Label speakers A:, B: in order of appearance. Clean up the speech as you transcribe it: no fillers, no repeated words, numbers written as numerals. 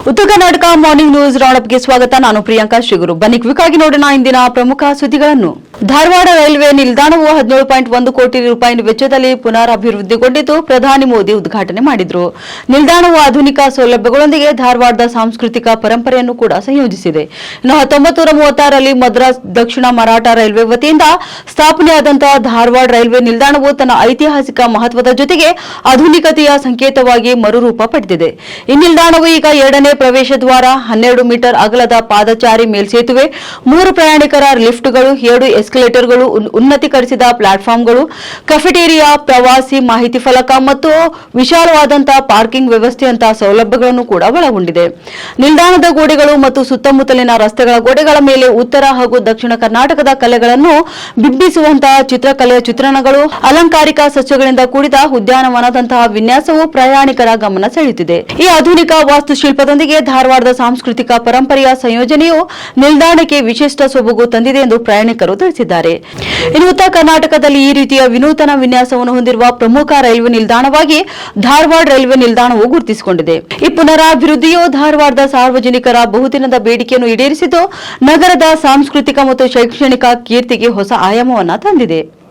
A: ಉತ್ತರ Karnataka morning news ರೌಂಡಪ್ಗೆ ಸ್ವಾಗತ. ನಾನು ಪ್ರಿಯಾಂಕಾ ಶ್ರೀಗುರು. ಬನ್ನಿ ಕ್ವಿಕ್ಕಾಗಿ ನೋಡೋಣ ಇಂದಿನ ಪ್ರಮುಖ ಸುದ್ದಿಗಳನ್ನು. ಧಾರವಾಡ ರೈಲ್ವೆ ನಿಲ್ದಾಣವು 17.1 ಕೋಟಿ ರೂಪಾಯಿ ವೆಚ್ಚದಲ್ಲಿ ಪುನರಾಭಿವೃದ್ಧಿಗೊಂಡಿದ್ದು ಪ್ರಧಾನಿ ಮೋದಿ ಉದ್ಘಾಟನೆ ಮಾಡಿದರು. ನಿಲ್ದಾಣವು ಆಧುನಿಕ ಸೌಲಭ್ಯಗಳೊಂದಿಗೆ ಧಾರವಾಡದ ಸಾಂಸ್ಕೃತಿಕ ಪರಂಪರೆಯನ್ನು ಕೂಡ ಸಂಯೋಜಿಸಿದೆ. ಇನ್ನು 1936ರಲ್ಲಿ ಮದ್ರಾಸ್ ದಕ್ಷಿಣ ಮರಾಠ ರೈಲ್ವೆ ವತಿಯಿಂದ ಸ್ಥಾಪನೆಯಾದಂತಹ ಧಾರವಾಡ ರೈಲ್ವೆ ನಿಲ್ದಾಣವು ತನ್ನ ಐತಿಹಾಸಿಕ ಮಹತ್ವದ ಜೊತೆಗೆ ಆಧುನಿಕತೆಯ ಸಂಕೇತವಾಗಿ ಮರುರೂಪ ಪಡೆದಿದೆ. ಈ ನಿಲ್ದಾಣವು ಈಗ 2ನೇ ಪ್ರವೇಶ ದ್ವಾರ, 12 ಮೀಟರ್ ಅಗಲದ ಪಾದಚಾರಿ ಮೇಲ್ಸೇತುವೆ, 3 ಪ್ರಯಾಣಿಕರ ಲಿಫ್ಟ್ಗಳು, 7 ಎಸ್ಕಲೇಟರ್ಗಳು, ಉನ್ನತೀಕರಿಸಿದ ಪ್ಲಾಟ್ಫಾರ್ಮ್ಗಳು, ಕೆಫೆಟೇರಿಯಾ, ಪ್ರವಾಸಿ ಮಾಹಿತಿ ಫಲಕ ಮತ್ತು ವಿಶಾಲವಾದಂತಹ ಪಾರ್ಕಿಂಗ್ ವ್ಯವಸ್ಥೆಯಂತಹ ಸೌಲಭ್ಯಗಳನ್ನು ಕೂಡ ಒಳಗೊಂಡಿದೆ. ನಿಲ್ದಾಣದ ಗೋಡೆಗಳು ಮತ್ತು ಸುತ್ತಮುತ್ತಲಿನ ರಸ್ತೆಗಳ ಗೋಡೆಗಳ ಮೇಲೆ ಉತ್ತರ ಹಾಗೂ ದಕ್ಷಿಣ ಕರ್ನಾಟಕದ ಕಲೆಗಳನ್ನು ಬಿಂಬಿಸುವಂತಹ ಚಿತ್ರಕಲೆಯ ಚಿತ್ರಣಗಳು, ಅಲಂಕಾರಿಕ ಸಸ್ಯಗಳಿಂದ ಕೂಡಿದ ಉದ್ಯಾನವನದಂತಹ ವಿನ್ಯಾಸವು ಪ್ರಯಾಣಿಕರ ಗಮನ ಸೆಳೆಯುತ್ತಿದೆ. ಈ ಆಧುನಿಕ ವಾಸ್ತುಶಿಲ್ಪದೊಂದಿಗೆ ಧಾರವಾಡದ ಸಾಂಸ್ಕೃತಿಕ ಪರಂಪರೆಯ ಸಂಯೋಜನೆಯು ನಿಲ್ದಾಣಕ್ಕೆ ವಿಶಿಷ್ಟ ಸೊಬಗು ತಂದಿದೆ ಎಂದು ಪ್ರಯಾಣಿಕರು ತಿಳಿಸಿದ್ದಾರೆ. ಇನ್ನು ಉತ್ತರ ಕರ್ನಾಟಕದಲ್ಲಿ ಈ ರೀತಿಯ ವಿನೂತನ ವಿನ್ಯಾಸವನ್ನು ಹೊಂದಿರುವ ಪ್ರಮುಖ ರೈಲ್ವೆ ನಿಲ್ದಾಣವಾಗಿ ಧಾರವಾಡ ರೈಲ್ವೆ ನಿಲ್ದಾಣವು ಗುರುತಿಸಿಕೊಂಡಿದೆ. ಈ ಪುನರಾಭಿವೃದ್ಧಿಯು ಧಾರವಾಡದ ಸಾರ್ವಜನಿಕರ ಬಹುದಿನದ ಬೇಡಿಕೆಯನ್ನು ಈಡೇರಿಸಿದ್ದು ನಗರದ ಸಾಂಸ್ಕೃತಿಕ ಮತ್ತು ಶೈಕ್ಷಣಿಕ ಕೀರ್ತಿಗೆ ಹೊಸ ಆಯಾಮವನ್ನು ತಂದಿದೆ.